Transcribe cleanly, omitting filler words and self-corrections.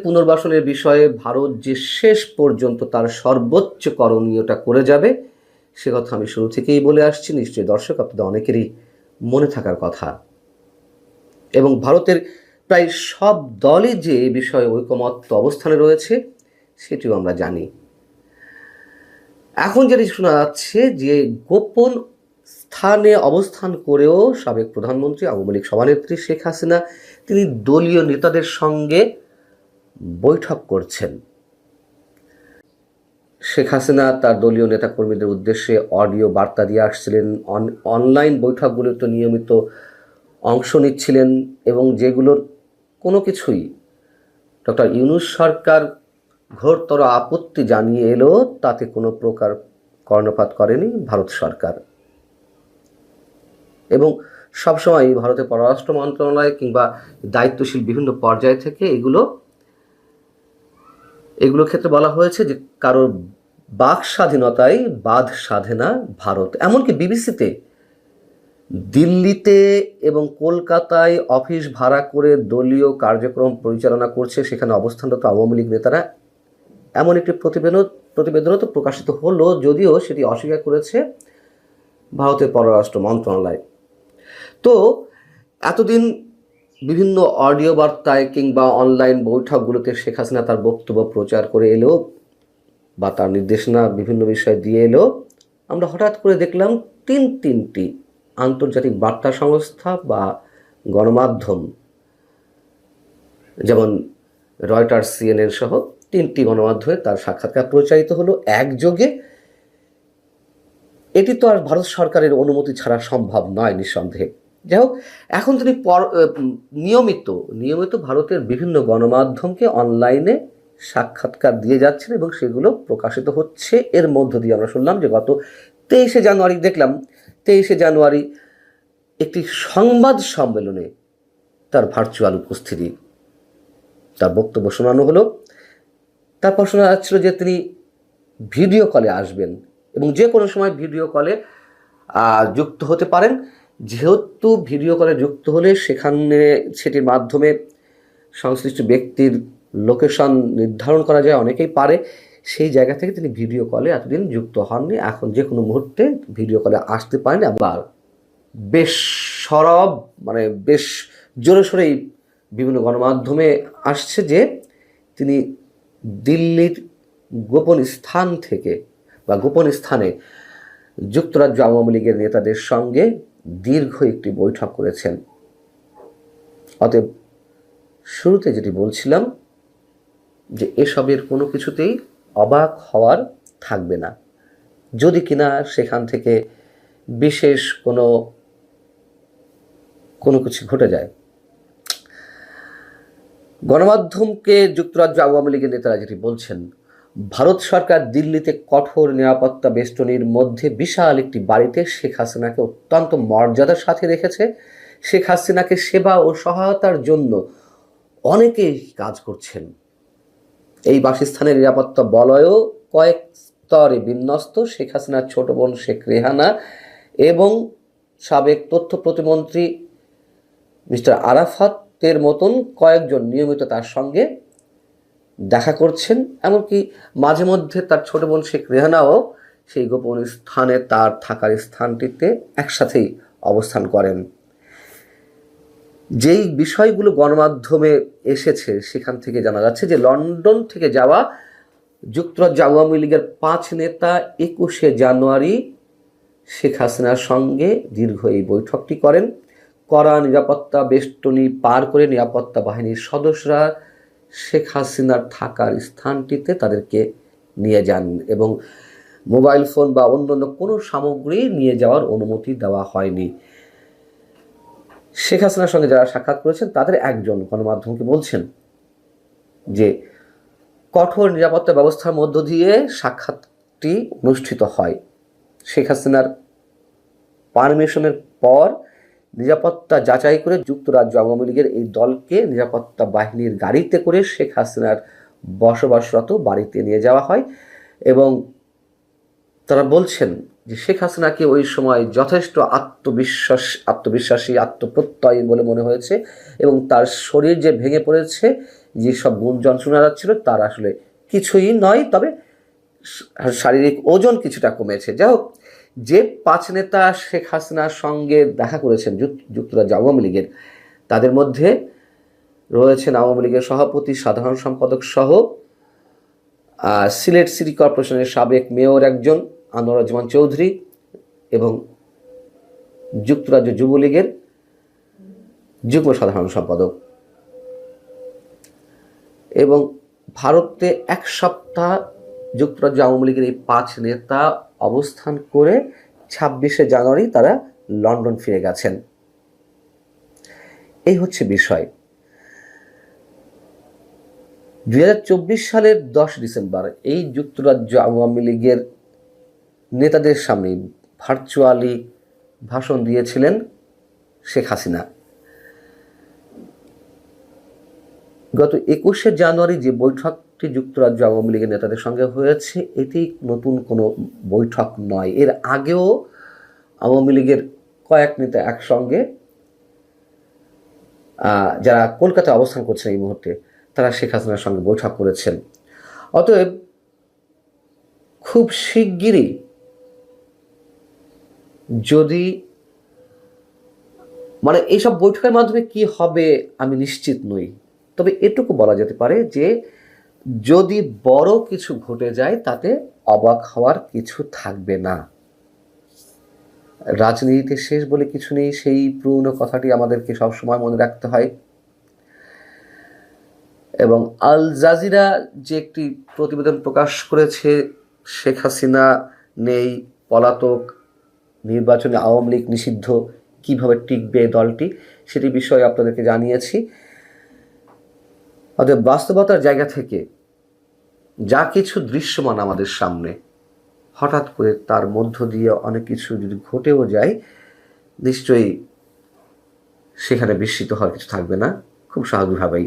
পুনর্বাসনের বিষয়ে ভারত যে শেষ পর্যন্ত তার সর্বোচ্চ করণীয়টা করে যাবে সে কথা আমি শুরু থেকেই বলে আসছি, নিশ্চয়ই দর্শক আপনাদের অনেকেরই মনে থাকার কথা। এবং ভারতের প্রায় সব দলই যে এ বিষয়ে ঐকমত্য অবস্থানে রয়েছে সেটিও আমরা জানি। এখন যেটি শোনা যাচ্ছে যে গোপন স্থানে অবস্থান করেও সাবেক প্রধানমন্ত্রী আওয়ামী লীগ সভানেত্রী শেখ হাসিনা তিনি দলীয় নেতাদের সঙ্গে বৈঠক করছেন। শেখ হাসিনা তার দলীয় নেতাকর্মীদের উদ্দেশ্যে অডিও বার্তা দিয়ে আসছিলেন, অনলাইন বৈঠকগুলোতে নিয়মিত অংশ নিচ্ছিলেন এবং যেগুলোর কোনো কিছুই ডক্টর ইউনূস সরকার ঘোরতর আপত্তি জানিয়ে এলো তাতে কোনো প্রকার কর্ণপাত করেনি ভারত সরকার। এবং সবসময় ভারতের পররাষ্ট্র মন্ত্রণালয় কিংবা দায়িত্বশীল বিভিন্ন পর্যায় থেকে এগুলো ক্ষেত্রে বলা হয়েছে যে কারোর বাক স্বাধীনতায় বাধ সাধে না ভারত। এমনকি বিবিসিতে দিল্লিতে এবং কলকাতায় অফিস ভাড়া করে দলীয় কার্যক্রম পরিচালনা করছে সেখানে অবস্থানরত আওয়ামী লীগ নেতারা, এমন একটি প্রতিবেদনও তো প্রকাশিত হলো, যদিও সেটি অস্বীকার করেছে ভারতের পররাষ্ট্র মন্ত্রণালয়। তো এতদিন বিভিন্ন অডিও বার্তায় কিংবা অনলাইন বৈঠকগুলোতে শেখ হাসিনা তার বক্তব্য প্রচার করে এলো বা তার নির্দেশনা বিভিন্ন বিষয় দিয়ে এলো, আমরা হঠাৎ করে দেখলাম তিনটি আন্তর্জাতিক বার্তা সংস্থা বা গণমাধ্যম, যেমন রয়টার্স, CNN সহ 3টি গণমাধ্যমে তার সাক্ষাৎকার প্রচারিত হলো একযোগে। এটি তো আর ভারত সরকারের অনুমতি ছাড়া সম্ভব নয় নিঃসন্দেহে। যাই হোক, এখন তিনি নিয়মিত ভারতের বিভিন্ন গণমাধ্যমকে অনলাইনে সাক্ষাৎকার দিয়ে যাচ্ছেন এবং সেগুলো প্রকাশিত হচ্ছে। এর মধ্য দিয়ে আমরা শুনলাম যে গত 23শে জানুয়ারি একটি সংবাদ সম্মেলনে তার ভার্চুয়াল উপস্থিতি, তার বক্তব্য শোনানো হলো। তারপর শোনা যাচ্ছিল যে তিনি ভিডিও কলে আসবেন এবং যে কোনো সময় ভিডিও কলে যুক্ত হতে পারেন। যেহেতু ভিডিও কলে যুক্ত হলে সেটির মাধ্যমে সংশ্লিষ্ট ব্যক্তির লোকেশন নির্ধারণ করা যায়, অনেকেই পারে, সেই জায়গা থেকে তিনি ভিডিও কলে এতদিন যুক্ত হননি। এখন যে কোনো মুহূর্তে ভিডিও কলে আসতে পারেন। আবার বেশ বেশ জোরে সোরেই বিভিন্ন গণমাধ্যমে আসছে যে তিনি দিল্লির গোপন স্থানে যুক্তরাজ্য আওয়ামী লীগের নেতাদের সঙ্গে দীর্ঘ একটি বৈঠক করেছেন। অতএব শুরুতে যেটি বলছিলাম যে এসবের কোনো কিছুতেই অবাক হওয়ার থাকবে না, যদি কিনা সেখান থেকে বিশেষ কোনো কিছু ঘটে যায়। গণমাধ্যমকে যুক্তরাজ্য আওয়ামী লীগের নেতারা যেটি বলছেন, ভারত সরকার দিল্লিতে কঠোর নিরাপত্তা বেষ্টনীর মধ্যে বিশাল একটি বাড়িতে শেখ হাসিনাকে অত্যন্ত মর্যাদার সাথে রেখেছে। শেখ হাসিনাকে সেবা ও সহায়তার জন্য অনেকেই কাজ করছেন। এই বাসস্থানের নিরাপত্তা বলয়ও কয়েক স্তরে বিন্যস্ত। শেখ হাসিনার ছোট বোন শেখ রেহানা এবং সাবেক তথ্য প্রতিমন্ত্রী মিস্টার আরাফাতের মতন কয়েকজন নিয়মিত তার সঙ্গে দেখা করছেন। এমনকি মাঝে মধ্যে তার ছোট বোন শেখ রেহানাও সেই গোপন স্থানে, তার থাকার স্থানটিতে একসাথেই অবস্থান করেন। যেই বিষয়গুলো গণমাধ্যমে এসেছে সেখান থেকে জানা যাচ্ছে যে লন্ডন থেকে যাওয়া যুক্তরাজ্য আওয়ামী লীগের 5 নেতা 21শে জানুয়ারি শেখ হাসিনার সঙ্গে দীর্ঘ এই বৈঠকটি করেন। কড়া নিরাপত্তা বেষ্টনী পার করে নিরাপত্তা বাহিনীর সদস্যরা শেখ হাসিনার থাকার স্থানটিতে তাদেরকে নিয়ে যান এবং মোবাইল ফোন বা অন্যান্য কোনো সামগ্রী নিয়ে যাওয়ার অনুমতি দেওয়া হয়নি। শেখ হাসিনার সঙ্গে যারা সাক্ষাৎ করেছেন তাদের একজন গণমাধ্যমকে বলছেন যে কঠোর নিরাপত্তা ব্যবস্থার মধ্য দিয়ে সাক্ষাৎটি অনুষ্ঠিত হয়। শেখ হাসিনার পারমিশনের পর নিরাপত্তা যাচাই করে যুক্তরাজ্য আওয়ামী লীগের এই দলকে নিরাপত্তা বাহিনীর গাড়িতে করে শেখ হাসিনার বসবাসরত বাড়িতে নিয়ে যাওয়া হয় এবং তারা বলছেন যে শেখ হাসিনাকে ওই সময় যথেষ্ট আত্মবিশ্বাসী, আত্মপ্রত্যয়ী বলে মনে হয়েছে এবং তার শরীর যে ভেঙে পড়েছে যেসব গুঞ্জন শোনা যাচ্ছিল তার আসলে কিছুই নয়, তবে শারীরিক ওজন কিছুটা কমেছে। যাই হোক, যে 5 নেতা শেখ হাসিনার সঙ্গে দেখা করেছেন যুক্তরাজ্য আওয়ামী লীগের, তাদের মধ্যে রয়েছেন আওয়ামী লীগের সভাপতি, সাধারণ সম্পাদক সহ সিলেট সিটি কর্পোরেশনের সাবেক মেয়র একজন আনোয়ারুজ্জামান চৌধুরী এবং যুক্তরাজ্য যুবলীগের যুগ্ম সাধারণ সম্পাদক। এবং ভারতে 1 সপ্তাহ যুক্তরাজ্য আওয়ামী লীগের এই 5 নেতা অবস্থান করে 26শে জানুয়ারি তারা লন্ডন ফিরে গেছেন। এই হচ্ছে বিষয়। 2024 সালের 10 ডিসেম্বর এই যুক্তরাজ্য আওয়ামী লীগের নেতাদের সামনে ভার্চুয়ালি ভাষণ দিয়েছিলেন শেখ হাসিনা। গত 21শে জানুয়ারি যে বৈঠকটি যুক্তরাজ্য আওয়ামী লীগের নেতাদের সঙ্গে হয়েছে, এটি নতুন কোনো বৈঠক নয়। এর আগেও আওয়ামী লীগের কয়েক নেতা একসঙ্গে, যারা কলকাতায় অবস্থান করছেন এই মুহূর্তে, তারা শেখ হাসিনার সঙ্গে বৈঠক করেছেন। অতএব খুব শিগগিরই যদি এইসব বৈঠকের মাধ্যমে কি হবে আমি নিশ্চিত নই, তবে এটুকু বলা যেতে পারে যে যদি বড় কিছু ঘটে যায় তাতে অবাক হওয়ার কিছু থাকবে না। রাজনীতিতে শেষ বলে কিছু নেই, সেই পুরনো কথাটি আমাদেরকে সবসময় মনে রাখতে হয়। এবং আল জাজিরা যে একটি প্রতিবেদন প্রকাশ করেছে, শেখ হাসিনা নেই, পলাতক, নির্বাচনে আওয়ামী লীগ নিষিদ্ধ, কিভাবে টিকবে দলটি, সেটি বিষয়ে আপনাদেরকে জানিয়েছি। অতএব বাস্তবতার জায়গা থেকে যা কিছু দৃশ্যমান আমাদের সামনে, হঠাৎ করে তার মধ্য দিয়ে অনেক কিছু যদি ঘটেও যায়, নিশ্চয়ই সেখানে বিস্মিত হওয়ার কিছু থাকবে না, খুব স্বাভাবিকভাবেই